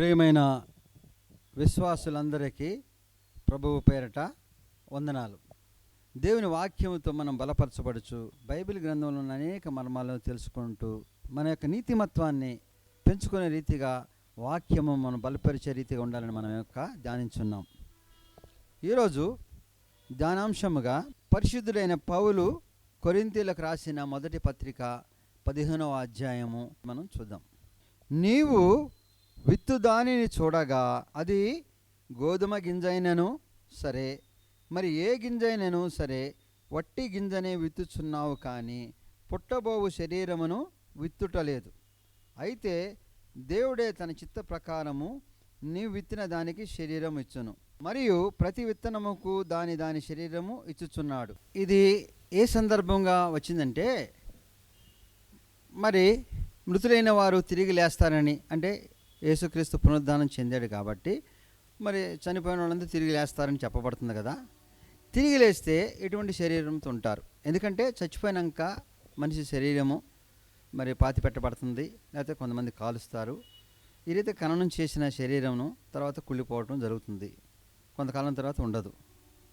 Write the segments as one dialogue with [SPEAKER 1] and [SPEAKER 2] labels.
[SPEAKER 1] ప్రియమైన విశ్వాసులందరికీ ప్రభువు పేరట వందనాలు. దేవుని వాక్యముతో మనం బలపరచబడుచు బైబిల్ గ్రంథంలో ఉన్న అనేక మర్మాలను తెలుసుకుంటూ మన యొక్క నీతిమత్వాన్ని పెంచుకునే రీతిగా వాక్యము మనం బలపరిచే రీతిగా ఉండాలని మనం ధ్యానించున్నాం. ఈరోజు ధ్యానాంశముగా పరిశుద్ధుడైన పౌలు కొరింథీయులకు రాసిన మొదటి పత్రిక 15వ అధ్యాయము మనం చూద్దాం. నీవు విత్తు దానిని చూడగా అది గోధుమ గింజైనను సరే, మరి ఏ గింజైనను సరే, వట్టి గింజనే విత్తుచున్నావు, కానీ పుట్టబోవు శరీరమును విత్తుటలేదు. అయితే దేవుడే తన చిత్త ప్రకారము నీవు విత్తిన దానికి శరీరం ఇచ్చును, మరియు ప్రతి విత్తనముకు దాని దాని శరీరము ఇచ్చుచున్నాడు. ఇది ఏ సందర్భంగా వచ్చిందంటే, మరి మృతులైన వారు తిరిగి లేస్తారని, అంటే యేసుక్రీస్తు పునరుద్ధానం చెందాడు కాబట్టి మరి చనిపోయిన వాళ్ళందరూ తిరిగి లేస్తారని చెప్పబడుతుంది కదా. తిరిగి లేస్తే ఎటువంటి శరీరంతో ఉంటారు? ఎందుకంటే చచ్చిపోయినాక మనిషి శరీరము మరి పాతి పెట్టబడుతుంది, లేకపోతే కొంతమంది కాలుస్తారు. ఈ రీతి ఖననం చేసిన శరీరమును తర్వాత కుళ్ళిపోవడం జరుగుతుంది, కొంతకాలం తర్వాత ఉండదు.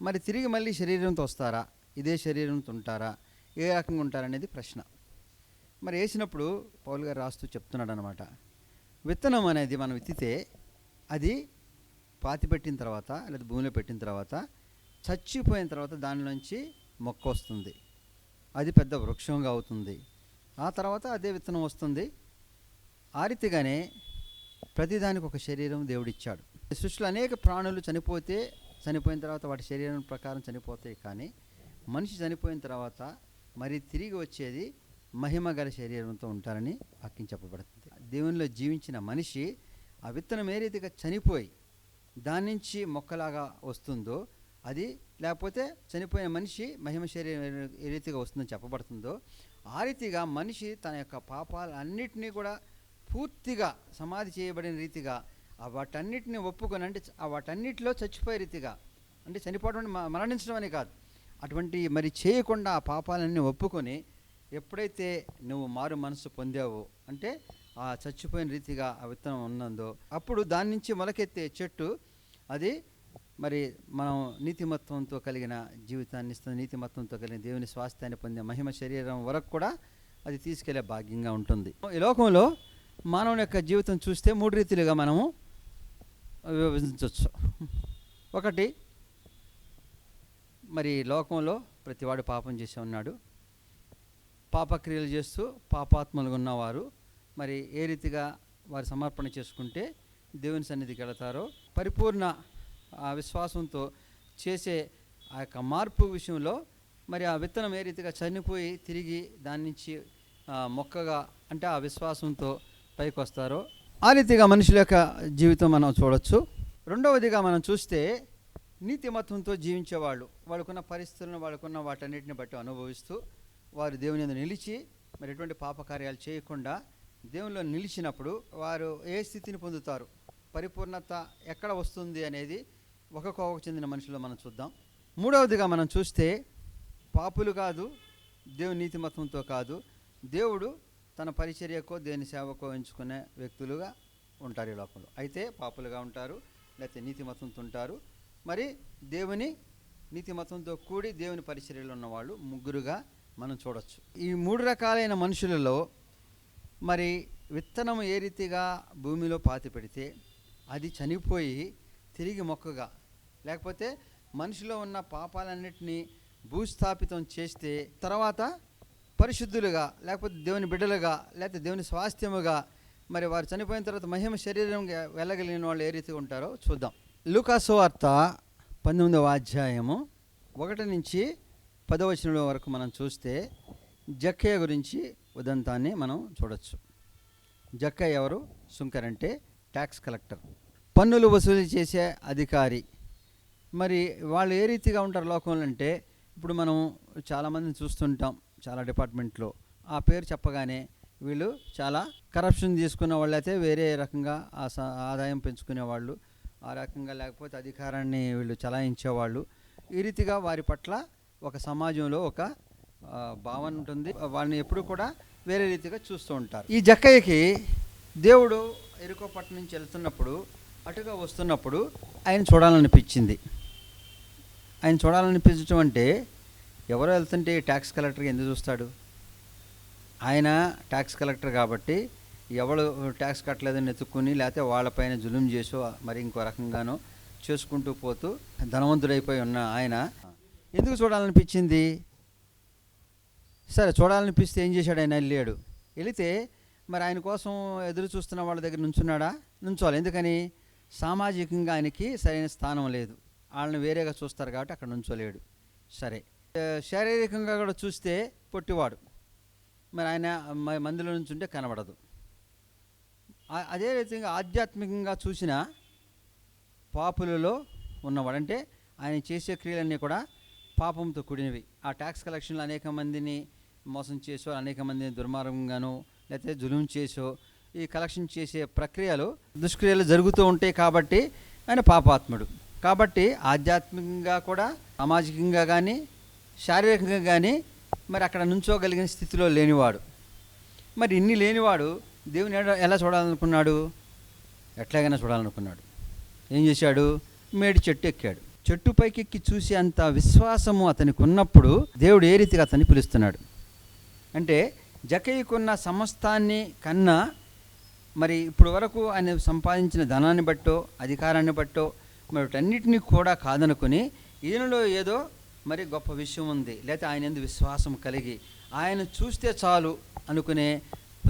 [SPEAKER 1] మరి తిరిగి మళ్ళీ శరీరంతో వస్తారా? ఇదే శరీరంతో ఉంటారా? ఏ రకంగా ఉంటారనేది ప్రశ్న. మరి వేసినప్పుడు పౌలు గారు రాస్తూ చెప్తున్నాడు అనమాట, విత్తనం అనేది మనం విత్తితే అది పాతి పెట్టిన తర్వాత లేదా భూమిలో పెట్టిన తర్వాత చచ్చిపోయిన తర్వాత దానిలోంచి మొక్క వస్తుంది, అది పెద్ద వృక్షంగా అవుతుంది. ఆ తర్వాత అదే విత్తనం వస్తుంది. ఆ రీతిగానే ప్రతిదానికి ఒక శరీరం దేవుడిచ్చాడు. సృష్టిలో అనేక ప్రాణులు చనిపోయిన తర్వాత వాటి శరీరం ప్రకారం చనిపోతాయి, కానీ మనిషి చనిపోయిన తర్వాత మరి తిరిగి వచ్చేది మహిమ గల శరీరంతో ఉంటారని వాక్యం చెప్పబడుతుంది. దేవునిలో జీవించిన మనిషి ఆ విత్తనం ఏ రీతిగా చనిపోయి దాని నుంచి మొక్కలాగా వస్తుందో, అది లేకపోతే చనిపోయిన మనిషి మహిమ శరీరం ఏ రీతిగా వస్తుందని చెప్పబడుతుందో, ఆ రీతిగా మనిషి తన యొక్క పాపాలన్నిటినీ కూడా పూర్తిగా సమాధి చేయబడిన రీతిగా వాటన్నిటిని ఒప్పుకొని, అంటే వాటన్నిటిలో చచ్చిపోయే రీతిగా, అంటే చనిపోవడం మరణించడం అని కాదు, అటువంటి మరి చేయకుండా ఆ పాపాలన్నీ ఒప్పుకొని ఎప్పుడైతే నువ్వు మారు మనసు పొందావో, అంటే ఆ చచ్చిపోయిన రీతిగా ఆ విత్తనం ఉన్నదో, అప్పుడు దాని నుంచి మొలకెత్తే చెట్టు అది మరి మనం నీతిమత్వంతో కలిగిన జీవితాన్ని ఇస్తుంది. నీతిమత్వంతో కలిగిన దేవుని స్వాస్థ్యాన్ని పొందే మహిమ శరీరం వరకు కూడా అది తీసుకెళ్లే భాగ్యంగా ఉంటుంది. ఈ లోకంలో మానవుని యొక్క జీవితం చూస్తే 3 రీతిలుగా మనము విభజించవచ్చు. ఒకటి, మరి లోకంలో ప్రతివాడు పాపం చేసి ఉన్నాడు. పాపక్రియలు చేస్తూ పాపాత్మలుగా ఉన్నవారు మరి ఏ రీతిగా వారు సమర్పణ చేసుకుంటే దేవుని సన్నిధికి వెళతారో, పరిపూర్ణ విశ్వాసంతో చేసే ఆ యొక్క మార్పు విషయంలో మరి ఆ విత్తనం ఏ రీతిగా చనిపోయి తిరిగి దాని నుంచి మొక్కగా, అంటే ఆ విశ్వాసంతో పైకి వస్తారో ఆ రీతిగా మనుషుల యొక్క జీవితం మనం చూడవచ్చు. రెండవదిగా మనం చూస్తే నీతిమత్వంతో జీవించేవాళ్ళు, వాళ్ళకున్న పరిస్థితులను, వాళ్ళకున్న వాటన్నిటిని బట్టి అనుభవిస్తూ వారు దేవుని యందు నిలిచి మరి ఎటువంటి పాపకార్యాలు చేయకుండా దేవునిలో నిలిచినప్పుడు వారు ఏ స్థితిని పొందుతారు, పరిపూర్ణత ఎక్కడ వస్తుంది అనేది ఒక కోవకు చెందిన మనుషులు మనం చూద్దాం. మూడవదిగా మనం చూస్తే పాపులు కాదు, దేవుని నీతిమత్వంతో కాదు, దేవుడు తన పరిచర్యకో దేవుని సేవకో ఎంచుకునే వ్యక్తులుగా ఉంటారు ఈ లోకంలో. అయితే పాపులుగా ఉంటారు, లేకపోతే నీతిమత్వంతో ఉంటారు, మరి దేవుని నీతిమత్వంతో కూడి దేవుని పరిచర్యలో ఉన్నవాళ్ళు ముగ్గురుగా మనం చూడవచ్చు. ఈ 3 రకాలైన మనుషులలో మరి విత్తనం ఏ రీతిగా భూమిలో పాతి పెడితే అది చనిపోయి తిరిగి మొక్కగా, లేకపోతే మనిషిలో ఉన్న పాపాలన్నిటినీ భూస్థాపితం చేస్తే తర్వాత పరిశుద్ధులుగా, లేకపోతే దేవుని బిడ్డలుగా, లేకపోతే దేవుని స్వాస్థ్యముగా మరి వారు చనిపోయిన తర్వాత మహిమ శరీరం వెళ్ళగలిగిన వాళ్ళు ఏ రీతిగా ఉంటారో చూద్దాం. లూకా సువార్త 19వ అధ్యాయము 1 నుంచి 10వ వచనం వరకు మనం చూస్తే జక్కయ్య గురించి ఉదంతాన్ని మనం చూడొచ్చు. జక్కయ్య ఎవరు? సుంకర్, అంటే ట్యాక్స్ కలెక్టర్, పన్నులు వసూలు చేసే అధికారి. మరి వాళ్ళు ఏ రీతిగా ఉంటారు లోకంలో అంటే, ఇప్పుడు మనం చాలామందిని చూస్తుంటాం చాలా డిపార్ట్మెంట్లో, ఆ పేరు చెప్పగానే వీళ్ళు చాలా కరప్షన్ తీసుకున్న వాళ్ళు, అయితే వేరే రకంగా ఆదాయం పెంచుకునే వాళ్ళు, ఆ రకంగా లేకపోతే అధికారాన్ని వీళ్ళు చలాయించేవాళ్ళు. ఈ రీతిగా వారి పట్ల ఒక సమాజంలో ఒక భావన ఉంటుంది, వాళ్ళని ఎప్పుడు కూడా వేరే రీతిగా చూస్తూ ఉంటారు. ఈ జక్కయ్యకి దేవుడు ఎరుకో పట్టణం నుంచి వెళ్తున్నప్పుడు అటుగా వస్తున్నప్పుడు ఆయన చూడాలనిపించింది. ఆయన చూడాలనిపించడం అంటే ఎవరో వెళ్తుంటే ట్యాక్స్ కలెక్టర్గా ఎందుకు చూస్తాడు? ఆయన ట్యాక్స్ కలెక్టర్ కాబట్టి ఎవరు ట్యాక్స్ కట్టలేదని ఎత్తుక్కుని లేకపోతే వాళ్ళపైన జులుం చేసో మరి ఇంకో రకంగానో చేసుకుంటూ పోతూ ధనవంతుడైపోయి ఉన్న ఆయన ఎందుకు చూడాలనిపించింది? సరే, చూడాలనిపిస్తే ఏం చేశాడు? ఆయన వెళితే మరి ఆయన కోసం ఎదురు చూస్తున్న వాళ్ళ దగ్గర నుంచున్నాడా? నుంచోవాలి. ఎందుకని? సామాజికంగా ఆయనకి సరైన స్థానం లేదు, వాళ్ళని వేరేగా చూస్తారు కాబట్టి అక్కడ నుంచోలేడు. సరే, శారీరకంగా కూడా చూస్తే పొట్టివాడు, మరి ఆయన మందిలో నుంచుంటే కనబడదు. అదే రీతిగా ఆధ్యాత్మికంగా చూసిన పాపులలో ఉన్నవాడు, అంటే ఆయన చేసే క్రియలన్నీ కూడా పాపంతో కూడినవి. ఆ ట్యాక్స్ కలెక్షన్లో అనేక మందిని మోసం చేసో, అనేక మందిని దుర్మార్గంగానో లేకపోతే జులుం చేసో ఈ కలెక్షన్ చేసే ప్రక్రియలు దుష్క్రియలు జరుగుతూ ఉంటాయి. కాబట్టి ఆయన పాపాత్ముడు. కాబట్టి ఆధ్యాత్మికంగా కూడా సామాజికంగా కానీ శారీరకంగా కానీ మరి అక్కడ నుంచోగలిగిన స్థితిలో లేనివాడు. మరి ఇన్ని లేనివాడు దేవుని ఎలా చూడాలనుకున్నాడు? ఎట్లాగైనా చూడాలనుకున్నాడు. ఏం చేశాడు? మేడి చెట్టు ఎక్కాడు. చెట్టు పైకెక్కి చూసి అంత విశ్వాసము అతనికి ఉన్నప్పుడు దేవుడు ఏ రీతిగా అతన్ని పిలుస్తున్నాడు అంటే, జక్కయ్యకున్న సమస్తాన్ని కన్నా మరి ఇప్పుడు వరకు ఆయన సంపాదించిన ధనాన్ని బట్టో అధికారాన్ని బట్టో మరి వాటన్నిటినీ కూడా కాదనుకుని ఈయనలో ఏదో మరి గొప్ప విషయం ఉంది, లేకపోతే ఆయన ఎందు విశ్వాసం కలిగి ఆయన చూస్తే చాలు అనుకునే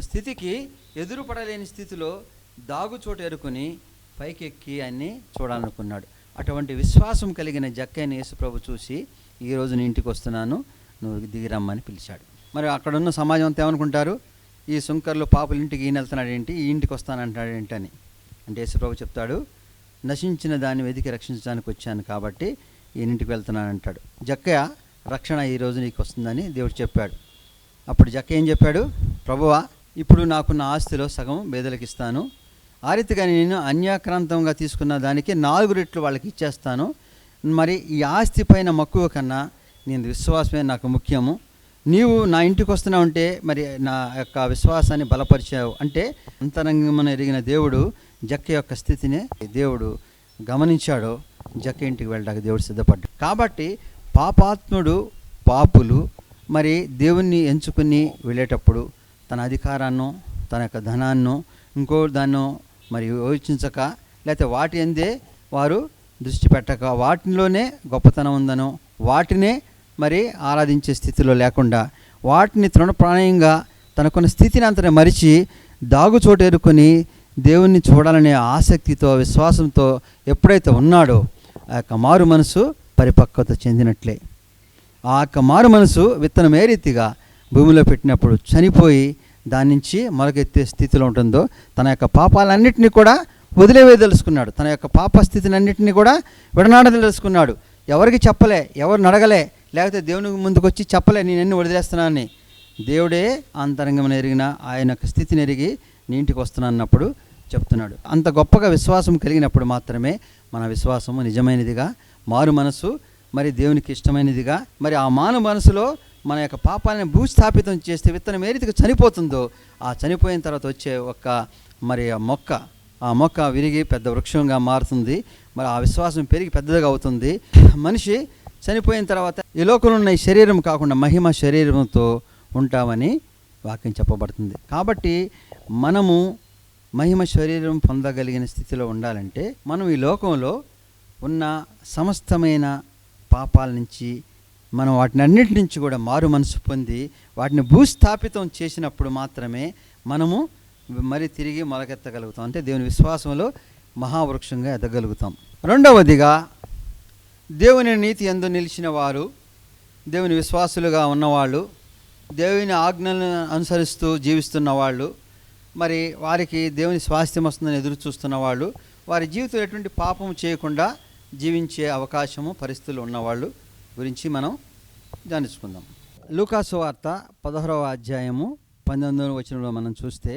[SPEAKER 1] స్థితికి ఎదురుపడలేని స్థితిలో దాగుచోటు ఎరుకుని పైకెక్కి ఆయన్ని చూడాలనుకున్నాడు. అటువంటి విశ్వాసం కలిగిన జక్కయ్యని యేసుప్రభు చూసి ఈరోజు నీ ఇంటికి వస్తున్నాను, నువ్వు దిగిరమ్మని పిలిచాడు. మరి అక్కడున్న సమాజం అంతా ఏమనుకుంటారు? ఈ సుంకర్లు పాపుల ఇంటికి ఈయన వెళ్తున్నాడు ఏంటి, ఈ ఇంటికి వస్తానంటాడు ఏంటని. అంటే యేసుప్రభు చెప్తాడు, నశించిన దాన్ని వెతికి రక్షించడానికి వచ్చాను కాబట్టి ఈయనింటికి వెళ్తున్నాను అంటాడు. జక్కయ్య రక్షణ ఈరోజు నీకు వస్తుందని దేవుడు చెప్పాడు. అప్పుడు జక్కయ్య ఏం చెప్పాడు? ప్రభువా, ఇప్పుడు నాకున్న ఆస్తిలో సగం పేదలకు ఇస్తాను, ఆ రీతిగా నేను అన్యాక్రాంతంగా తీసుకున్న దానికి 4 రెట్లు వాళ్ళకి ఇచ్చేస్తాను. మరి ఈ ఆస్తి పైన మక్కువ కన్నా నేను విశ్వాసమే నాకు ముఖ్యము. నీవు నా ఇంటికి వస్తున్నావు అంటే మరి నా యొక్క విశ్వాసాన్ని బలపరిచావు అంటే అంతరంగమున ఎరిగిన దేవుడు జక్కయ్య యొక్క స్థితిని దేవుడు గమనించాడో జక్కయ్య ఇంటికి వెళ్ళడానికి దేవుడు సిద్ధపడ్డాడు. కాబట్టి పాపాత్ముడు పాపులు మరి దేవుణ్ణి ఎంచుకుని వెళ్ళేటప్పుడు తన అధికారాన్నో తన యొక్క ధనాన్నో ఇంకో దాన్నో మరి యోచించక లేకపోతే వాటి అందే వారు దృష్టి పెట్టక వాటిలోనే గొప్పతనం ఉందనో వాటినే మరి ఆరాధించే స్థితిలో లేకుండా వాటిని తృణప్రాణంగా తనకున్న స్థితిని అంతనే మరిచి దాగుచోటు ఎరుకొని దేవుణ్ణి చూడాలనే ఆసక్తితో విశ్వాసంతో ఎప్పుడైతే ఉన్నాడో ఆ యొక్క మారు మనసు పరిపక్వత చెందినట్లే. ఆ యొక్క మారు మనసు విత్తనం ఏ రీతిగా భూమిలో పెట్టినప్పుడు చనిపోయి దాని నుంచి మొలకెత్తే స్థితిలో ఉంటుందో తన యొక్క పాపాలన్నింటినీ కూడా వదిలేవేదలుచుకున్నాడు. తన యొక్క పాప స్థితిని అన్నింటినీ కూడా విడనాడదలుచుకున్నాడు. ఎవరికి చెప్పలే, ఎవరు నడగలే, లేకపోతే దేవుని ముందుకు వచ్చి చెప్పలే నేను ఎన్ని వదిలేస్తున్నానని. దేవుడే అంతరంగం ఎరిగిన ఆయన యొక్క స్థితిని ఎరిగి నీ ఇంటికి వస్తున్నా అన్నప్పుడు చెప్తున్నాడు. అంత గొప్పగా విశ్వాసం కలిగినప్పుడు మాత్రమే మన విశ్వాసము నిజమైనదిగా, మారు మనసు మరి దేవునికి ఇష్టమైనదిగా, మరి ఆ మాను మనసులో మన యొక్క పాపాలను భూస్థాపితం చేస్తే విత్తనం ఏ రీతిగా చనిపోతుందో ఆ చనిపోయిన తర్వాత వచ్చే ఒక మరి ఆ మొక్క విరిగి పెద్ద వృక్షంగా మారుతుంది. మరి ఆ విశ్వాసం పెరిగి పెద్దదిగా అవుతుంది. మనిషి చనిపోయిన తర్వాత ఈ లోకంలో ఉన్న ఈ శరీరం కాకుండా మహిమ శరీరంతో ఉంటామని వాక్యం చెప్పబడుతుంది. కాబట్టి మనము మహిమ శరీరం పొందగలిగిన స్థితిలో ఉండాలంటే మనం ఈ లోకంలో ఉన్న సమస్తమైన పాపాల నుంచి మనం వాటిని అన్నిటి నుంచి కూడా మారు మనసు పొంది వాటిని భూస్థాపితం చేసినప్పుడు మాత్రమే మనము మరి తిరిగి మొలకెత్తగలుగుతాం. అంటే దేవుని విశ్వాసంలో మహావృక్షంగా ఎదగలుగుతాం. రెండవదిగా దేవుని నీతి యందు నిలిచిన వారు, దేవుని విశ్వాసులుగా ఉన్నవాళ్ళు, దేవుని ఆజ్ఞలను అనుసరిస్తూ జీవిస్తున్న వాళ్ళు, మరి వారికి దేవుని స్వాస్థ్యం వస్తుందని ఎదురు చూస్తున్న వాళ్ళు, వారి జీవితంలో ఎటువంటి పాపం చేయకుండా జీవించే అవకాశము పరిస్థితులు ఉన్నవాళ్ళు గురించి మనం ధ్యానించుకుందాం. లూకాసు వార్త 16వ అధ్యాయము 19వ వచనంలో మనం చూస్తే,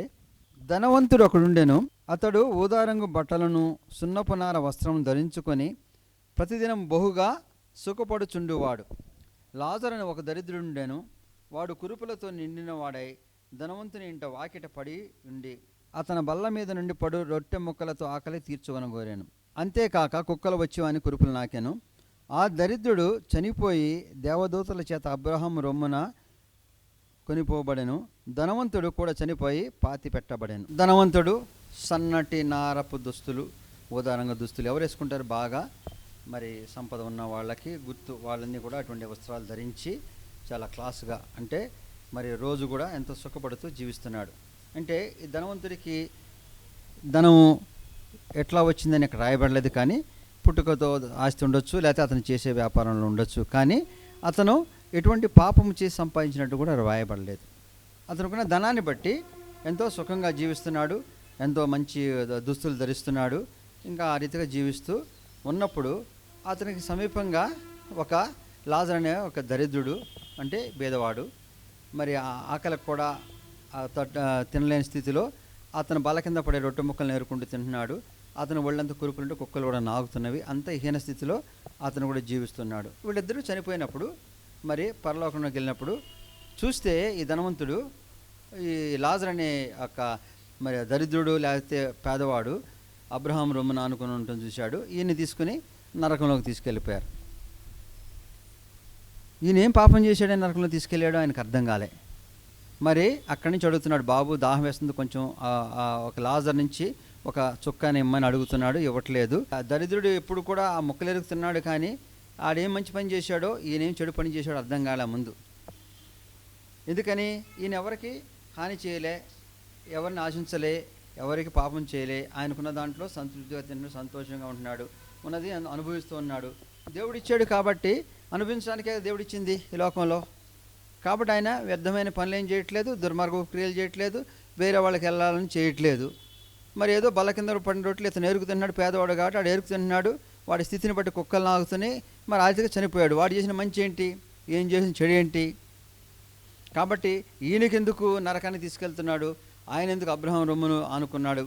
[SPEAKER 1] ధనవంతుడు ఒకడుండెను, అతడు ఊదారంగు బట్టలను సున్నపునార వస్త్రం ధరించుకొని ప్రతిదినం బహుగా సుఖపడుచుండువాడు. లాజరును ఒక దరిద్రుడుండెను, వాడు కురుపులతో నిండిన వాడై ధనవంతుని ఇంట వాకిట పడి ఉండి అతని బల్ల మీద నుండి పడు రొట్టె ముక్కలతో ఆకలి తీర్చుకొనగోరాను. అంతేకాక కుక్కలు వచ్చి వాని కురుపులు నాకెను. ఆ దరిద్రుడు చనిపోయి దేవదూతల చేత అబ్రహాము రొమ్మున కొనిపోబడెను. ధనవంతుడు కూడా చనిపోయి పాతి పెట్టబడెను. ధనవంతుడు సన్నటి నారపు దుస్తులు, ఉదారంగా దుస్తులు ఎవరు వేసుకుంటారు? బాగా మరి సంపద ఉన్న వాళ్ళకి గుర్తు, వాళ్ళన్నీ కూడా అటువంటి వస్త్రాలు ధరించి చాలా క్లాస్గా, అంటే మరి రోజు కూడా ఎంతో సుఖపడుతూ జీవిస్తున్నాడు. అంటే ఈ ధనవంతుడికి ధనము ఎట్లా వచ్చిందని ఇక్కడ రాయబడలేదు, కానీ పుట్టుకతో ఆస్తి ఉండొచ్చు, లేకపోతే అతను చేసే వ్యాపారంలో ఉండొచ్చు, కానీ అతను ఎటువంటి పాపము చేసి సంపాదించినట్టు కూడా రాయబడలేదు. అతనుకున్న ధనాన్ని బట్టి ఎంతో సుఖంగా జీవిస్తున్నాడు, ఎంతో మంచి దుస్తులు ధరిస్తున్నాడు. ఇంకా ఆ రీతిగా జీవిస్తూ ఉన్నప్పుడు అతనికి సమీపంగా ఒక లాజరు అనే ఒక దరిద్రుడు, అంటే బీదవాడు, మరి ఆకలికి కూడా తినలేని స్థితిలో అతను బల కింద పడే రొట్టె ముక్కలు నేరుకుంటూ తింటున్నాడు. అతను ఒళ్ళంతా కురుపులుంటే కుక్కలు కూడా నాగుతున్నవి. అంత హీన స్థితిలో అతను కూడా జీవిస్తున్నాడు. వీళ్ళిద్దరూ చనిపోయినప్పుడు మరి పరలోకంలోకి వెళ్ళినప్పుడు చూస్తే ఈ ధనవంతుడు ఈ లాజరు అనే ఒక మరి దరిద్రుడు లేకపోతే పేదవాడు అబ్రహాం రొమ్మున ఆనుకుని ఉంటుంది చూశాడు. ఈయన్ని తీసుకుని నరకంలోకి తీసుకెళ్ళిపోయారు. ఈయన ఏం పాపం చేశాడని నరకంలో తీసుకెళ్ళాడో ఆయనకు అర్థం కాలే. మరి అక్కడి నుంచి అడుగుతున్నాడు, బాబు దాహం వేస్తుంది, కొంచెం ఒక లాజర్ నుంచి ఒక చుక్కాని ఇమ్మని అడుగుతున్నాడు, ఇవ్వట్లేదు. ఆ దరిద్రుడు ఎప్పుడు కూడా ఆ ముక్కలు ఎరుగుతున్నాడు, కానీ ఆడేం మంచి పని చేశాడో ఈయనేం చెడు పని చేశాడో అర్థం కాలే ముందు. ఎందుకని ఈయన ఎవరికి హాని చేయలే, ఎవరిని ఆశించలే, ఎవరికి పాపం చేయలే. ఆయనకున్న దాంట్లో సంతృప్తిగా తింటూ సంతోషంగా ఉంటున్నాడు, ఉన్నది అనుభవిస్తూ ఉన్నాడు. దేవుడిచ్చాడు కాబట్టి అనుభవించడానికే దేవుడిచ్చింది ఈ లోకంలో. కాబట్టి ఆయన వ్యర్థమైన పనులు ఏం చేయట్లేదు, దుర్మార్గ క్రియలు చేయట్లేదు, వేరే వాళ్ళకి వెళ్ళాలని చేయట్లేదు. మరి ఏదో బల్ల కింద పడిన రొట్టెలు ఇతను ఎరుకు తిన్నాడు, పేదవాడు కాబట్టి వాడు ఎరుకు తింటున్నాడు. వాడి స్థితిని బట్టి కుక్కలు నాగుతున్నాయి. మరి ఆర్థిక చనిపోయాడు. వాడు చేసిన మంచి ఏంటి, ఏం చేసిన చెడు ఏంటి? కాబట్టి ఈయనకెందుకు నరకాన్ని తీసుకెళ్తున్నాడు, ఆయన ఎందుకు అబ్రహాం రొమ్మును ఆనుకున్నాడు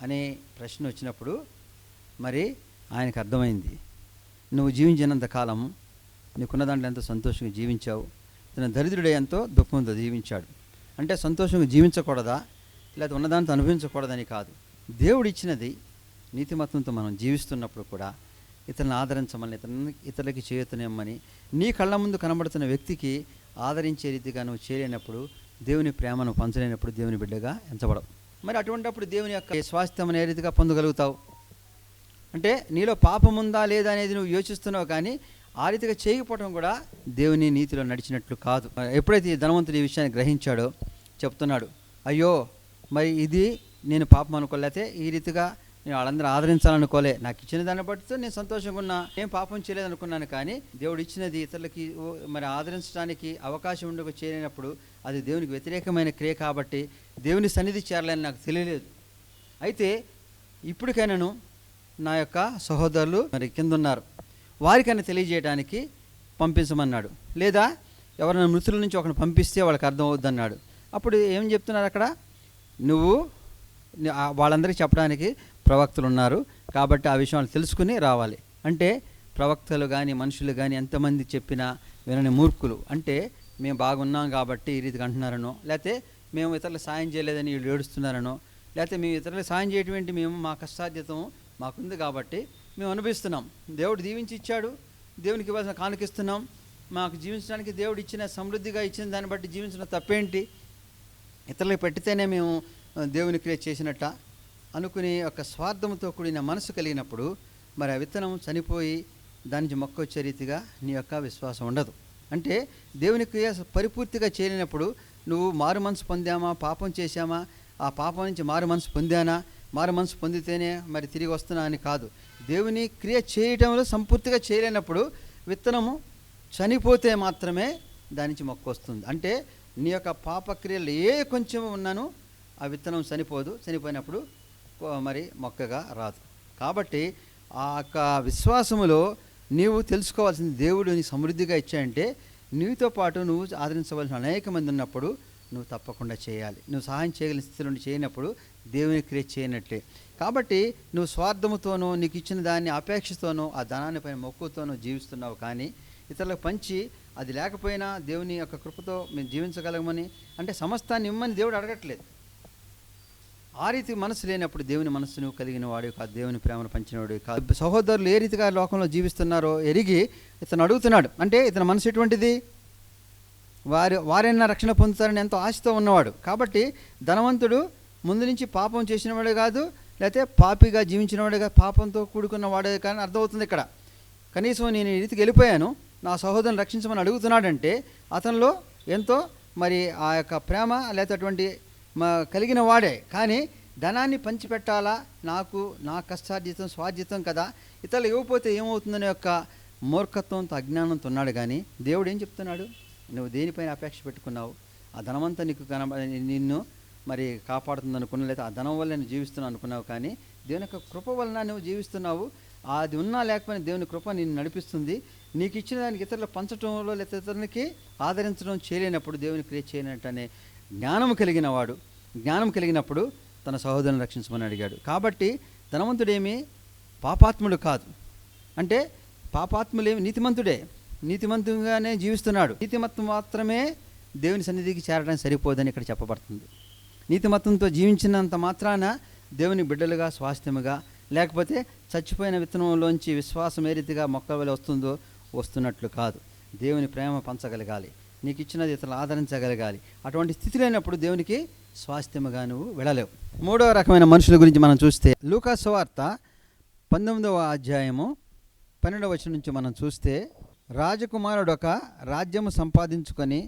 [SPEAKER 1] అనే ప్రశ్న వచ్చినప్పుడు మరి ఆయనకు అర్థమైంది, నువ్వు జీవించినంత కాలం నీకున్న దాంట్లో ఎంతో సంతోషంగా జీవించావు, తన దరిద్రుడే ఎంతో దుఃఖంతో జీవించాడు. అంటే సంతోషంగా జీవించకూడదా, లేకపోతే ఉన్నదాంతో అనుభవించకూడదని కాదు. దేవుడు ఇచ్చినది నీతిమత్వంతో మనం జీవిస్తున్నప్పుడు కూడా ఇతరులను ఆదరించమని, ఇతరులకి చేయుతనిమ్మని, నీ కళ్ళ ముందు కనబడుతున్న వ్యక్తికి ఆదరించే రీతిగా నువ్వు చేయలేనప్పుడు, దేవుని ప్రేమను పంచలేనప్పుడు దేవుని బిడ్డగా ఎంచబడవు. మరి అటువంటిప్పుడు దేవుని యొక్క స్వాస్థ్యం ఏ రీతిగా పొందగలుగుతావు? అంటే నీలో పాపం ఉందా లేదా అనేది నువ్వు యోచిస్తున్నావు, కానీ ఆ రీతిగా చేయకపోవడం కూడా దేవుని నీతిలో నడిచినట్లు కాదు. ఎప్పుడైతే ఈ ధనవంతుడు ఈ విషయాన్ని గ్రహించాడో చెప్తున్నాడు, అయ్యో మరి ఇది నేను పాపం అనుకోలేతే, ఈ రీతిగా నేను వాళ్ళందరూ ఆదరించాలనుకోలే, నాకు ఇచ్చిన దాన్ని బట్టి నేను సంతోషంగా ఉన్నా, ఏం పాపం చేయలేదనుకున్నాను, కానీ దేవుడు ఇచ్చినది ఇతరులకి మరి ఆదరించడానికి అవకాశం ఉండక చేయలేనప్పుడు అది దేవునికి వ్యతిరేకమైన క్రియ కాబట్టి దేవుని సన్నిధి చేరాలని నాకు తెలియలేదు. అయితే ఇప్పటికైనాను నా యొక్క సహోదరులు మరి కింద ఉన్నారు, వారికైనా తెలియజేయడానికి పంపించమన్నాడు. లేదా ఎవరైనా మృతుల నుంచి ఒకరిని పంపిస్తే వాళ్ళకి అర్థం అవుద్దన్నాడు. అప్పుడు ఏం చెప్తున్నారు అక్కడ, నువ్వు వాళ్ళందరికీ చెప్పడానికి ప్రవక్తలు ఉన్నారు కాబట్టి ఆ విషయాలు తెలుసుకుని రావాలి. అంటే ప్రవక్తలు కానీ మనుషులు కానీ ఎంతమంది చెప్పినా వినని మూర్ఖులు. అంటే మేము బాగున్నాం కాబట్టి ఈ రీతిగా అంటున్నారనో, లేకపోతే మేము ఇతరులకు సాయం చేయలేదని వీళ్ళు ఏడుస్తున్నారనో, లేకపోతే మేము ఇతరులకు సాయం చేయటం ఏంటి, మేము మా కష్టార్జితం మాకుంది కాబట్టి మేము అనుభవిస్తున్నాం, దేవుడు దీవించి ఇచ్చాడు, దేవునికి ఇవ్వాల్సిన కానుకిస్తున్నాం, మాకు జీవించడానికి దేవుడు ఇచ్చిన సమృద్ధిగా ఇచ్చిన దాన్ని బట్టి జీవించిన తప్పేంటి, ఇతరులకు పెట్టితేనే మేము దేవుని క్రియ చేసినట్ట అనుకుని ఒక స్వార్థంతో కూడిన మనసు కలిగినప్పుడు మరి ఆ విత్తనం చనిపోయి దాని నుంచి మొక్క వచ్చే రీతిగా నీ యొక్క విశ్వాసం ఉండదు. అంటే దేవుని క్రియ పరిపూర్తిగా చేయలేనప్పుడు నువ్వు మారు మనసు పొందామా, పాపం చేశామా, ఆ పాపం నుంచి మారు మనసు పొందానా, మారు మనసు పొందితేనే మరి తిరిగి వస్తున్నా అని కాదు. దేవుని క్రియ చేయటంలో సంపూర్తిగా చేయలేనప్పుడు విత్తనము చనిపోతే మాత్రమే దాని నుంచి మొక్క వస్తుంది. అంటే నీ యొక్క పాపక్రియలు ఏ కొంచెం ఉన్నాను ఆ విత్తనం చనిపోదు, చనిపోయినప్పుడు మరి మొక్కగా రాదు. కాబట్టి ఆ యొక్క విశ్వాసములో నీవు తెలుసుకోవాల్సింది, దేవుడు నీ సమృద్ధిగా ఇచ్చాయంటే నీతో పాటు నువ్వు ఆదరించవలసిన అనేక మంది ఉన్నప్పుడు నువ్వు తప్పకుండా చేయాలి. నువ్వు సహాయం చేయగలిగిన స్థితిలో చేయనప్పుడు దేవుని క్రియ చేయనట్లే. కాబట్టి నువ్వు స్వార్థముతోనూ నీకు ఇచ్చిన దాన్ని అపేక్షతోనూ ఆ ధనాన్ని పైన మొక్కుతోనూ జీవిస్తున్నావు, కానీ ఇతరులకు పంచి అది లేకపోయినా దేవుని యొక్క కృపతో మేము జీవించగలమని, అంటే సమస్తాన్ని ఇమ్మని దేవుడు అడగట్లేదు. ఆ రీతి మనసు లేనప్పుడు దేవుని మనస్సును కలిగిన వాడు కాదు, దేవుని ప్రేమను పంచినవాడు కాదు. సహోదరులు ఏ రీతిగా లోకంలో జీవిస్తున్నారో ఎరిగి ఇతను అడుగుతున్నాడు. అంటే ఇతని మనసు ఎటువంటిది? వారైనా రక్షణ పొందుతారని ఎంతో ఆశతో ఉన్నవాడు. కాబట్టి ధనవంతుడు ముందు నుంచి పాపం చేసినవాడే కాదు, లేకపోతే పాపిగా జీవించినవాడుగా, పాపంతో కూడుకున్నవాడే కానీ అర్థమవుతుంది ఇక్కడ. కనీసం నేను ఈ రీతికి వెళ్ళిపోయాను, నా సహోదరుని రక్షించమని అడుగుతున్నాడంటే అతనిలో ఎంతో మరి ఆ యొక్క ప్రేమ లేకపోతే అటువంటి కలిగిన వాడే. కానీ ధనాన్ని పంచిపెట్టాలా, నాకు నా కష్టార్జితం స్వార్జితం కదా, ఇతరులు ఇవ్వకపోతే ఏమవుతుందనే యొక్క మూర్ఖత్వంతో అజ్ఞానంతో ఉన్నాడు. కానీ దేవుడు ఏం చెప్తున్నాడు? నువ్వు దేనిపైన అపేక్ష పెట్టుకున్నావు? ఆ ధనమంతా నీకు నిన్ను మరి కాపాడుతుంది అనుకున్నావు, లేదా ఆ ధనం వల్ల నువ్వు జీవిస్తున్నావు అనుకున్నావు. కానీ దేవుని యొక్క కృప వలన నువ్వు జీవిస్తున్నావు. అది ఉన్నా లేకపోయినా దేవుని కృప నిన్ను నడిపిస్తుంది. నీకు ఇచ్చిన దానికి ఇతరులు పంచడంలో లేదా ఇతరులకి ఆదరించడం చేయలేనప్పుడు దేవుని క్రియ చేయనట్టనే జ్ఞానం కలిగిన వాడు, జ్ఞానం కలిగినప్పుడు తన సహోదరుని రక్షించమని అడిగాడు. కాబట్టి ధనవంతుడేమి పాపాత్ముడు కాదు. అంటే పాపాత్ములేమి నీతిమంతుడే, నీతిమంతుగానే జీవిస్తున్నాడు. నీతిమత్వం మాత్రమే దేవుని సన్నిధికి చేరడానికి సరిపోదని ఇక్కడ చెప్పబడుతుంది. నీతిమత్వంతో జీవించినంత మాత్రాన దేవుని బిడ్డలుగా స్వాస్థ్యముగా, లేకపోతే చచ్చిపోయిన విత్తనంలోంచి విశ్వాసం ఏ రీతిగా మొక్క వలె వస్తుందో వస్తున్నట్లు కాదు. దేవుని ప్రేమ పంచగలగాలి, నీకు ఇచ్చినది ఇతరులు ఆదరించగలగాలి. అటువంటి స్థితి లేనప్పుడు దేవునికి స్వాస్థ్యముగా నువ్వు వెళ్ళలేవు. మూడవ రకమైన మనుషుల గురించి మనం చూస్తే లూకా సువార్త 19వ అధ్యాయము 12వ వచనం నుంచి మనం చూస్తే, రాజకుమారుడు ఒక రాజ్యము సంపాదించుకొని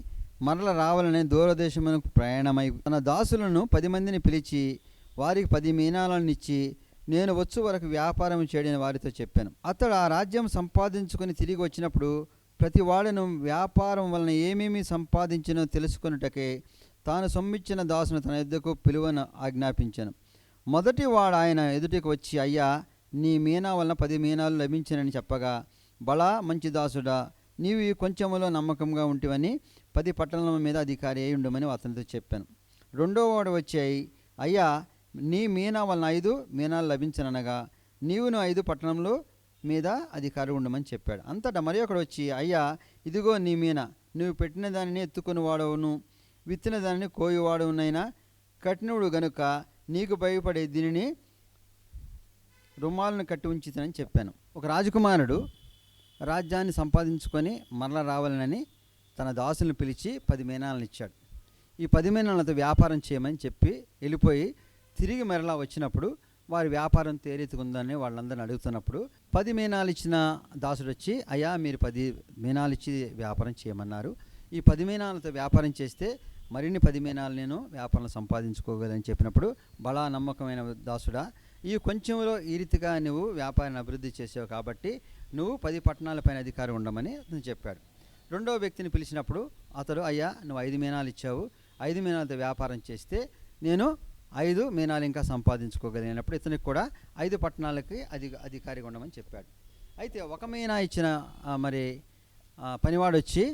[SPEAKER 1] మరల రావాలని దూరదేశమునకు ప్రయాణమై తన దాసులను 10 మందిని పిలిచి వారికి 10 మీనాలను ఇచ్చి నేను వచ్చు వరకు వ్యాపారం చేయడని వారితో చెప్పాను. అతడు ఆ రాజ్యం సంపాదించుకొని తిరిగి వచ్చినప్పుడు ప్రతి వాడును వ్యాపారం వలన ఏమేమి సంపాదించినో తెలుసుకొనుటకే తాను సొమ్మిచ్చిన దాసును తన ఎద్దుకు పిలువను ఆజ్ఞాపించాను. మొదటి వాడు ఆయన ఎదుటికి వచ్చి, అయ్యా, నీ మీనా వలన 10 మీనాలు లభించినని చెప్పగా, బలా మంచి దాసుడా, నీవు ఈ కొంచెములో నమ్మకంగా ఉంటివని 10 పట్టణముల మీద అధికారి అయి ఉండమని అతనితో చెప్పాను. రెండో వాడు వచ్చి, అయ్యా, నీ మీనా వలన 5 మీనాలు లభించననగా నీవును 5 పట్టణంలో మీద అధికారి ఉండమని చెప్పాడు. అంతటా మరి ఒకడు వచ్చి, అయ్యా, ఇదిగో నీ మీన, నువ్వు పెట్టిన దానిని ఎత్తుకొని వాడవును, విత్తిన దానిని కోయువాడునైనా కఠినుడు గనుక నీకు భయపడే దీనిని రుమాలను కట్టి ఉంచుతానని చెప్పాను. ఒక రాజకుమారుడు రాజ్యాన్ని సంపాదించుకొని మరలా రావాలని తన దాసులను పిలిచి 10 మీనాలను ఇచ్చాడు. ఈ 10 మీనాలతో వ్యాపారం చేయమని చెప్పి వెళ్ళిపోయి తిరిగి మరలా వచ్చినప్పుడు వారి వ్యాపారం తేరెత్తుకుందని వాళ్ళందరిని అడుగుతున్నప్పుడు 10 మీనాలు ఇచ్చిన దాసుడు వచ్చి, అయ్యా, మీరు 10 మీనాలు ఇచ్చి వ్యాపారం చేయమన్నారు, ఈ 10 మీనాలతో వ్యాపారం చేస్తే మరిన్ని 10 మీనాలు నేను వ్యాపారం సంపాదించుకోగలని చెప్పినప్పుడు, బలా నమ్మకమైన దాసుడా, ఈ కొంచెంలో ఈ రీతిగా నువ్వు వ్యాపారాన్ని అభివృద్ధి చేసావు కాబట్టి నువ్వు 10 పట్టణాలపైన అధికారం ఉండమని అతను చెప్పాడు. రెండో వ్యక్తిని పిలిచినప్పుడు అతడు, అయ్యా, నువ్వు 5 మీనాలు ఇచ్చావు, 5 మీనాలతో వ్యాపారం చేస్తే నేను 5 మీనాలు ఇంకా సంపాదించుకోగలిగినప్పుడు ఇతనికి కూడా 5 పట్టణాలకి అధికారిగా ఉండమని చెప్పాడు. అయితే 1 మీనా ఇచ్చిన మరి పనివాడు వచ్చి,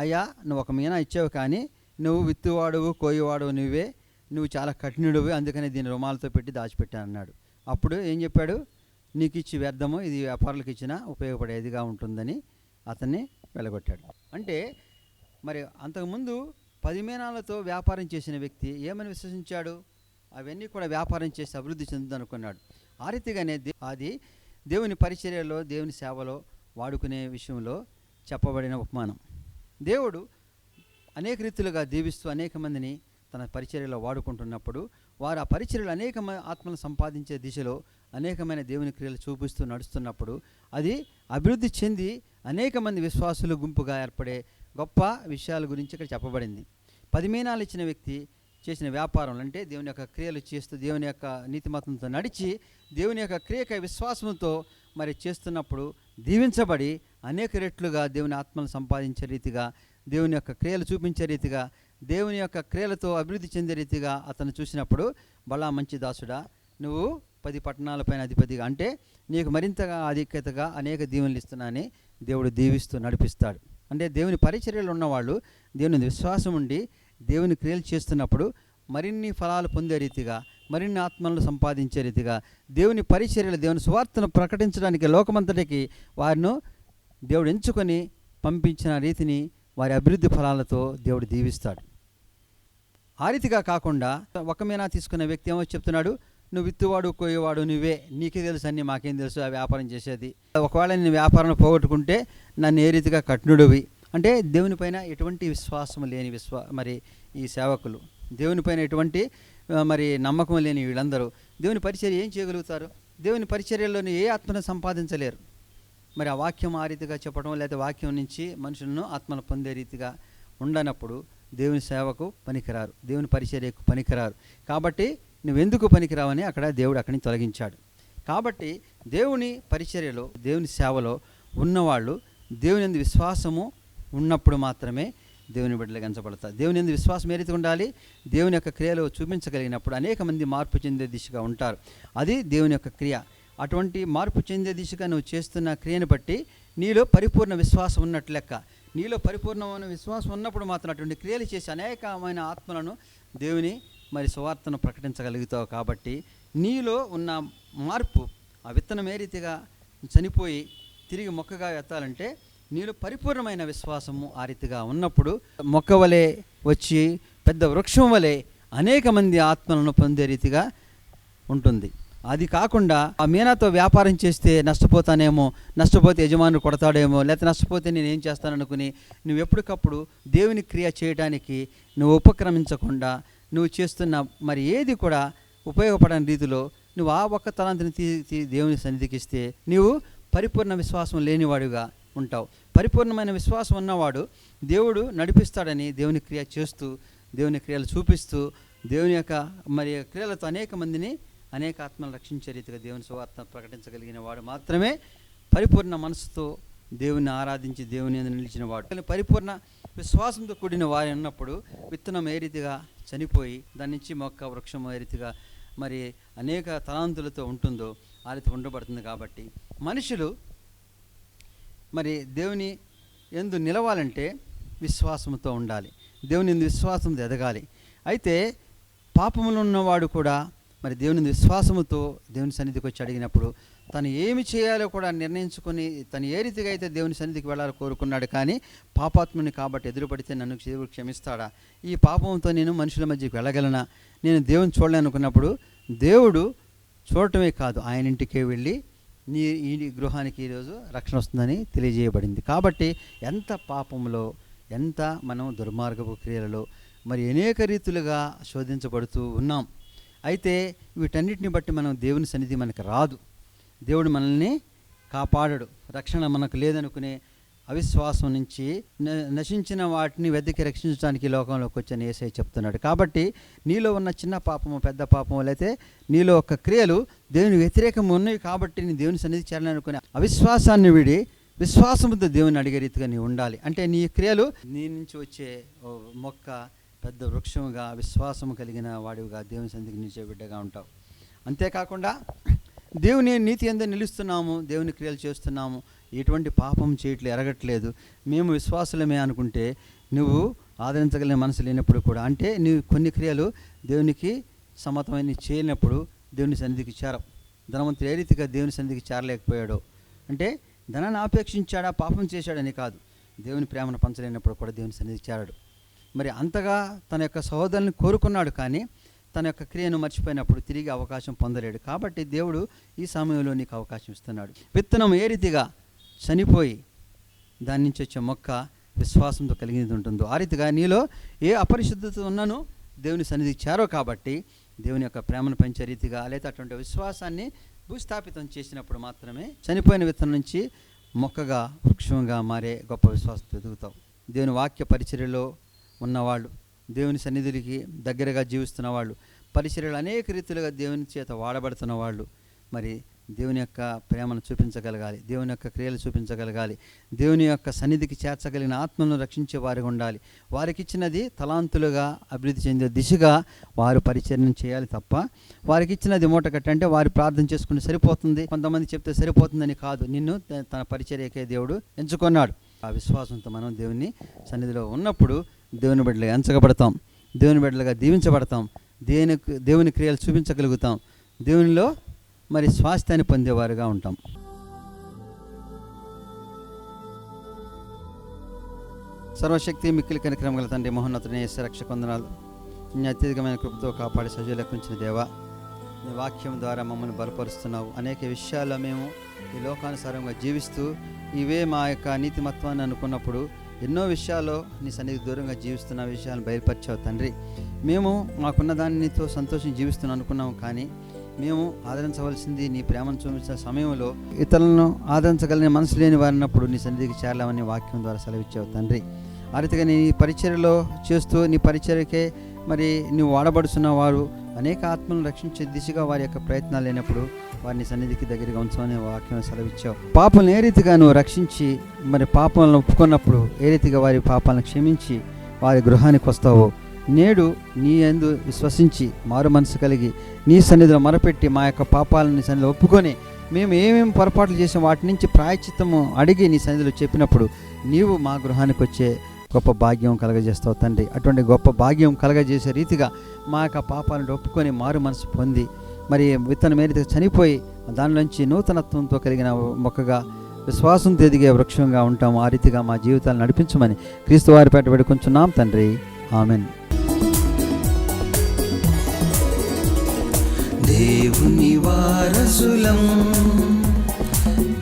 [SPEAKER 1] అయ్యా, నువ్వు 1 మీనా ఇచ్చావు, కానీ నువ్వు విత్తువాడువు కోయివాడువు నువ్వే, నువ్వు చాలా కఠినుడివి, అందుకని దీన్ని రుమాలతో పెట్టి దాచిపెట్టాను అన్నాడు. అప్పుడు ఏం చెప్పాడు? నీకు ఇచ్చి వ్యర్థము, ఇది వ్యాపారులకు ఇచ్చినా ఉపయోగపడేదిగా ఉంటుందని అతన్ని వెళ్ళగొట్టాడు. అంటే మరి అంతకుముందు 10 మీనాలతో వ్యాపారం చేసిన వ్యక్తి ఏమని విశ్వసించాడు? అవన్నీ కూడా వ్యాపారం చేసి అభివృద్ధి చెందుదనుకున్నాడు. ఆ రీతిగానే అది దేవుని పరిచర్యలో, దేవుని సేవలో వాడుకునే విషయంలో చెప్పబడిన ఉపమానం. దేవుడు అనేక రీతులుగా దీవిస్తూ అనేక మందిని తన పరిచర్యలో వాడుకుంటున్నప్పుడు వారు ఆ పరిచర్యలో అనేక ఆత్మలను సంపాదించే దిశలో అనేకమైన దేవుని క్రియలు చూపిస్తూ నడుస్తున్నప్పుడు అది అభివృద్ధి చెంది అనేక మంది విశ్వాసులు గుంపుగా ఏర్పడే గొప్ప విషయాల గురించి ఇక్కడ చెప్పబడింది. 10 మీనాలు ఇచ్చిన వ్యక్తి చేసిన వ్యాపారం అంటే దేవుని యొక్క క్రియలు చేస్తూ దేవుని యొక్క నీతిమత్వంతో నడిచి దేవుని యొక్క క్రియక విశ్వాసంతో మరి చేస్తున్నప్పుడు దీవించబడి అనేక రెట్లుగా దేవుని ఆత్మను సంపాదించే రీతిగా, దేవుని యొక్క క్రియలు చూపించే రీతిగా, దేవుని యొక్క క్రియలతో అభివృద్ధి చెందే రీతిగా అతను చూసినప్పుడు, బలా మంచి దాసుడా, నువ్వు 10 పట్టణాలపైన అధిపతిగా, అంటే నీకు మరింతగా ఆధిక్యతగా అనేక దీవెనలు ఇస్తున్నానని దేవుడు దీవిస్తూ నడిపిస్తాడు. అంటే దేవుని పరిచర్యలు ఉన్నవాళ్ళు దేవుని విశ్వాసం ఉండి దేవుని క్రియలు చేస్తున్నప్పుడు మరిన్ని ఫలాలు పొందే రీతిగా, మరిన్ని ఆత్మలను సంపాదించే రీతిగా, దేవుని పరిచర్యలు, దేవుని సువార్తను ప్రకటించడానికి లోకమంతటికి వారిను దేవుడు ఎంచుకొని పంపించిన రీతిని వారి అభివృద్ధి ఫలాలతో దేవుడు దీవిస్తాడు. ఆ రీతిగా కాకుండా ఒక మీనా తీసుకున్న వ్యక్తి ఏమో చెప్తున్నాడు, నువ్వు విత్తువాడు కోయేవాడు నువ్వే, నీకే తెలుసు అన్నీ, మాకేం తెలుసు ఆ వ్యాపారం చేసేది. ఒకవేళ నేను వ్యాపారం పోగొట్టుకుంటే నన్ను ఏ రీతిగా కఠినుడివి. అంటే దేవునిపైన ఎటువంటి విశ్వాసం లేని మరి ఈ సేవకులు, దేవునిపైన ఎటువంటి మరి నమ్మకం లేని వీళ్ళందరూ దేవుని పరిచర్య ఏం చేయగలుగుతారు? దేవుని పరిచర్యలోని ఏ ఆత్మను సంపాదించలేరు. మరి ఆ వాక్యం ఆ రీతిగా చెప్పడం, లేదా వాక్యం నుంచి మనుషులను ఆత్మను పొందే రీతిగా ఉండనప్పుడు దేవుని సేవకు పనికిరారు, దేవుని పరిచర్యకు పనికిరారు. కాబట్టి నువ్వెందుకు పనికిరావని అక్కడ దేవుడు అక్కడి నుంచి తొలగించాడు. కాబట్టి దేవుని పరిచర్యలో, దేవుని సేవలో ఉన్నవాళ్ళు దేవుని యందు విశ్వాసము ఉన్నప్పుడు మాత్రమే దేవుని బిడ్డలుగా ఎంచబడతారు. దేవుని యందు విశ్వాసం ఏ రీతిగా ఉండాలి? దేవుని యొక్క క్రియలో చూపించగలిగినప్పుడు అనేక మంది మార్పు చెందే దిశగా ఉంటారు. అది దేవుని యొక్క క్రియ. అటువంటి మార్పు చెందే దిశగా నువ్వు చేస్తున్న క్రియను బట్టి నీలో పరిపూర్ణ విశ్వాసం ఉన్నట్లు లెక్క. నీలో పరిపూర్ణమైన విశ్వాసం ఉన్నప్పుడు మాత్రం అటువంటి క్రియలు చేసి అనేకమైన ఆత్మలను దేవుని మరి సువార్తను ప్రకటించగలుగుతావు. కాబట్టి నీలో ఉన్న మార్పు, ఆ విత్తనం ఏ రీతిగా చనిపోయి తిరిగి మొక్కగా ఎత్తాలంటే నీలో పరిపూర్ణమైన విశ్వాసము ఆ రీతిగా ఉన్నప్పుడు మొక్క వలె వచ్చి పెద్ద వృక్షం వలె అనేక మంది ఆత్మలను పొందే రీతిగా ఉంటుంది. అది కాకుండా ఆ మీనాతో వ్యాపారం చేస్తే నష్టపోతానేమో, నష్టపోతే యజమానుడు కొడతాడేమో, లేకపోతే నష్టపోతే నేను ఏం చేస్తాననుకుని నువ్వు ఎప్పటికప్పుడు దేవుని క్రియ చేయడానికి నువ్వు ఉపక్రమించకుండా నువ్వు చేస్తున్న మరి ఏది కూడా ఉపయోగపడని రీతిలో నువ్వు ఆ ఒక్క తలాంతిని దేవుని సన్నిధికి ఇస్తే నీవు పరిపూర్ణ విశ్వాసం లేనివాడుగా ఉంటావు. పరిపూర్ణమైన విశ్వాసం ఉన్నవాడు దేవుడు నడిపిస్తాడని దేవుని క్రియ చేస్తూ, దేవుని క్రియలు చూపిస్తూ, దేవుని యొక్క మరి క్రియలతో అనేక మందిని, అనేక ఆత్మలను రక్షించే రీతిగా దేవుని సువార్త ప్రకటించగలిగిన వాడు మాత్రమే పరిపూర్ణ మనసుతో దేవుని ఆరాధించి దేవుని యందు నిలిచిన వాడు. పరిపూర్ణ విశ్వాసంతో కూడిన వారు ఉన్నప్పుడు విత్తనం ఏ రీతిగా చనిపోయి దాని నుంచి మొక్క వృక్షం ఏ రీతిగా మరి అనేక తలాంతులతో ఉంటుందో ఆ రీతి ఉండబడుతుంది. కాబట్టి మనుషులు మరి దేవుని యందు నిలవాలంటే విశ్వాసంతో ఉండాలి, దేవుని యందు విశ్వాసంతో ఎదగాలి. అయితే పాపములో ఉన్నవాడు కూడా మరి దేవుని విశ్వాసముతో దేవుని సన్నిధికి వచ్చి అడిగినప్పుడు తను ఏమి చేయాలో కూడా నిర్ణయించుకొని తను ఏ రీతిగా అయితే దేవుని సన్నిధికి వెళ్ళాలో కోరుకున్నాడు. కానీ పాపాత్ముని కాబట్టి ఎదురుపడితే నన్ను దేవుడు క్షమిస్తాడా? ఈ పాపంతో నేను మనుషుల మధ్యకి వెళ్ళగలనా? నేను దేవుని చూడలేనుకున్నప్పుడు దేవుడు చూడటమే కాదు, ఆయన ఇంటికే వెళ్ళి ఈ గృహానికి ఈరోజు రక్షణ వస్తుందని తెలియజేయబడింది. కాబట్టి ఎంత పాపంలో, ఎంత మనం దుర్మార్గపు క్రియలలో మరి అనేక రీతులుగా శోధించబడుతూ ఉన్నాం. అయితే వీటన్నిటిని బట్టి మనం దేవుని సన్నిధి మనకు రాదు, దేవుడు మనల్ని కాపాడడు. రక్షణ మనకు లేదనుకునే అవిశ్వాసం నుంచి నశించిన వాటిని వెతికి రక్షించడానికి లోకంలోకి వచ్చని యేసయ్య చెప్తున్నాడు. కాబట్టి నీలో ఉన్న చిన్న పాపము, పెద్ద పాపము, లేకపోతే నీలో ఒక క్రియలు దేవుని వ్యతిరేకం ఉన్నవి కాబట్టి నీ దేవుని సన్నిధి చేరాలనుకునే అవిశ్వాసాన్ని విడి విశ్వాసంతో దేవుని అడిగే రీతిగా నీవు ఉండాలి. అంటే నీ క్రియలు నీ నుంచి వచ్చే మొక్క పెద్ద వృక్షముగా విశ్వాసము కలిగిన వాడివిగా దేవుని సన్నిధికి నిలిచే బిడ్డగా ఉంటావు. అంతేకాకుండా దేవుని నీతి యందు నిలుస్తున్నాము, దేవుని క్రియలు చేస్తున్నాము, ఎటువంటి పాపం చేయట్లేదు, ఎరగట్లేదు, మేము విశ్వాసులమే అనుకుంటే నువ్వు ఆదరించగలిగిన మనసు లేనప్పుడు కూడా, అంటే నీవు కొన్ని క్రియలు దేవునికి సమ్మతమైన చేయనప్పుడు దేవుని సన్నిధికి చేరవు. ధనవంతుడు ఏ రీతిగా దేవుని సన్నిధికి చేరలేకపోయాడో అంటే ధనాన్ని ఆపేక్షించాడా, పాపం చేశాడని కాదు, దేవుని ప్రేమను పంచలేనప్పుడు కూడా దేవుని సన్నిధికి చేరాడు. మరి అంతగా తన యొక్క సహోదరుని కోరుకున్నాడు, కానీ తన యొక్క క్రియను మర్చిపోయినప్పుడు తిరిగి అవకాశం పొందలేడు. కాబట్టి దేవుడు ఈ సమయంలో నీకు అవకాశం ఇస్తున్నాడు. విత్తనం ఏ రీతిగా చనిపోయి దాని నుంచి వచ్చే మొక్క విశ్వాసంతో కలిగినది ఉంటుందో ఆ రీతిగా నీలో ఏ అపరిశుద్ధత ఉన్నను దేవుని సన్నిధికి చేరో. కాబట్టి దేవుని యొక్క ప్రేమను పెంచే రీతిగా లేదా అటువంటి విశ్వాసాన్ని భూస్థాపితం చేసినప్పుడు మాత్రమే చనిపోయిన విత్తనం నుంచి మొక్కగా, వృక్షంగా మారే గొప్ప విశ్వాసంతో ఎదుగుతావు. దేవుని వాక్య పరిచర్యలో ఉన్నవాళ్ళు, దేవుని సన్నిధికి దగ్గరగా జీవిస్తున్న వాళ్ళు, పరిచర్యలు అనేక రీతిలుగా దేవుని చేత వాడబడుతున్న వాళ్ళు మరి దేవుని యొక్క ప్రేమను చూపించగలగాలి, దేవుని యొక్క క్రియలు చూపించగలగాలి, దేవుని యొక్క సన్నిధికి చేర్చగలిగిన ఆత్మలను రక్షించే వారికి ఉండాలి. వారికి ఇచ్చినది తలాంతులుగా అభివృద్ధి చెందే దిశగా వారు పరిచర్యను చేయాలి తప్ప వారికి ఇచ్చినది మూటకట్టంటే వారు ప్రార్థన చేసుకుని సరిపోతుంది, కొంతమంది చెప్తే సరిపోతుందని కాదు. నిన్ను తన పరిచర్యకే దేవుడు ఎంచుకున్నాడు. ఆ విశ్వాసంతో మనం దేవుని సన్నిధిలో ఉన్నప్పుడు దేవుని బిడ్డలుగా ఎంచబడతాం, దేవుని బిడ్డలుగా దీవించబడతాం, దేవుని క్రియలు చూపించగలుగుతాం, దేవునిలో మరి స్వాస్థ్యాన్ని పొందేవారుగా ఉంటాం. సర్వశక్తి మిక్కిలి కనికరము గల తండ్రి, మహోన్నతుడైన యేసు రక్షక వందనాలు. నీ అత్యధికమైన కృపతో కాపాడి సజీవులకు ఉంచిన దేవా, నీ వాక్యం ద్వారా మమ్మల్ని బలపరుస్తున్నావు. అనేక విషయాల్లో మేము ఈ లోకానుసారంగా జీవిస్తూ ఇవే మా యొక్క నీతిమత్వాన్ని అనుకున్నప్పుడు ఎన్నో విషయాల్లో నీ సన్నిధికి దూరంగా జీవిస్తున్న విషయాలను బయలుపరిచావు తండ్రి. మేము మాకున్న దానితో సంతోషం జీవిస్తున్నాం అనుకున్నాము, కానీ మేము ఆదరించవలసింది నీ ప్రేమను చూపించిన సమయంలో ఇతరులను ఆదరించగలిగిన మనసు లేని వారినప్పుడు నీ సన్నిధికి చేరాలని వాక్యం ద్వారా సెలవిచ్చావు తండ్రి. ఆ రీతిగా నీ పరిచర్యలో చేస్తూ నీ పరిచర్యకే మరి నువ్వు వాడబడుతున్న వారు అనేక ఆత్మలను రక్షించే దిశగా వారి యొక్క ప్రయత్నాలు లేనప్పుడు వారిని సన్నిధికి దగ్గరగా ఉంచమని వాక్యం సెలవిచ్చావు. పాపలను ఏ రీతిగా నువ్వు రక్షించి మరి పాపాలను ఒప్పుకున్నప్పుడు ఏ రీతిగా వారి పాపాలను క్షమించి వారి గృహానికి వస్తావో, నేడు నీ యందు విశ్వసించి మారు మనసు కలిగి నీ సన్నిధిలో మొరపెట్టి మా యొక్క పాపాలను నీ సన్నిధిలో ఒప్పుకొని మేము ఏమేమి పొరపాట్లు చేసాం వాటి నుంచి ప్రాయశ్చిత్తము అడిగి నీ సన్నిధిలో చెప్పినప్పుడు నీవు మా గృహానికి వచ్చే గొప్ప భాగ్యం కలగజేస్తావు తండ్రి. అటువంటి గొప్ప భాగ్యం కలగజేసే రీతిగా మా యొక్క పాపాలను ఒప్పుకొని మారు మనసు పొంది మరి విత్తనం ఏ రీతిగా చనిపోయి దానిలోంచి నూతనత్వంతో కలిగిన మొక్కగా విశ్వాసంతో ఎదిగే వృక్షంగా ఉంటాము. ఆ రీతిగా మా జీవితాలు నడిపించమని క్రీస్తు వారి పేట వేడుకొంచున్నాం తండ్రి. ఆమెన్.
[SPEAKER 2] దేవుని వారసులం,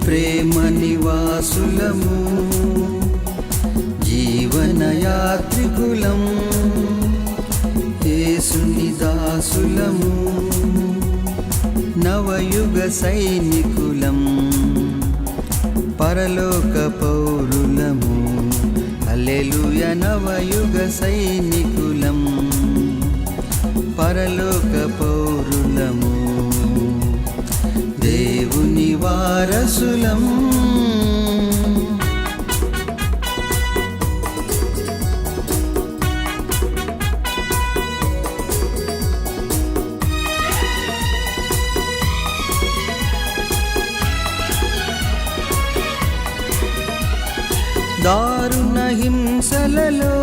[SPEAKER 2] ప్రేమ నివాసులము, జీవన యాత్రికులం, యేసుని దాసులము, నవయుగ సైనికులం, పరలోక పౌరులము. హల్లెలూయా. నవయుగ సైనికులం, పరలోక పౌరులము, దేవుని వారసులం. దారుణ హింసలలో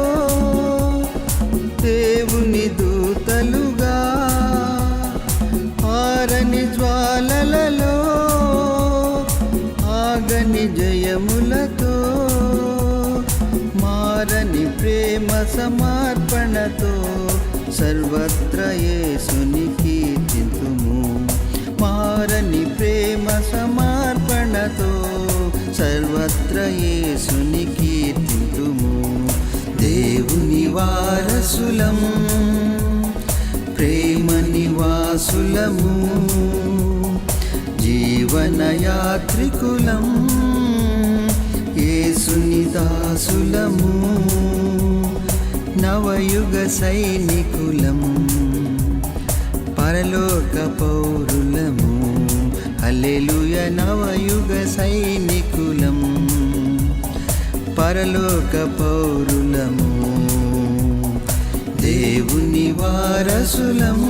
[SPEAKER 2] దేవుని దూతలుగా, ఆరని జ్వాలలలో ఆగని జయములతో, మారని ప్రేమ సమర్పణతో సర్వత్ర యేసుని కీర్తింతుము. మారని ప్రేమ సమర్పణతో సర్వత్ర యేసుని కీర్తింతుము. దేవుని వారసులం, ప్రేమ నివాసులము, జీవన యాత్రికులం, యేసుని దాసులము, నవయుగ సైనికులం, పరలోక పౌరులము. హల్లెలూయా. నవయుగ సైనికులం, పరలోక పౌరులము, దేవుని వారసులం.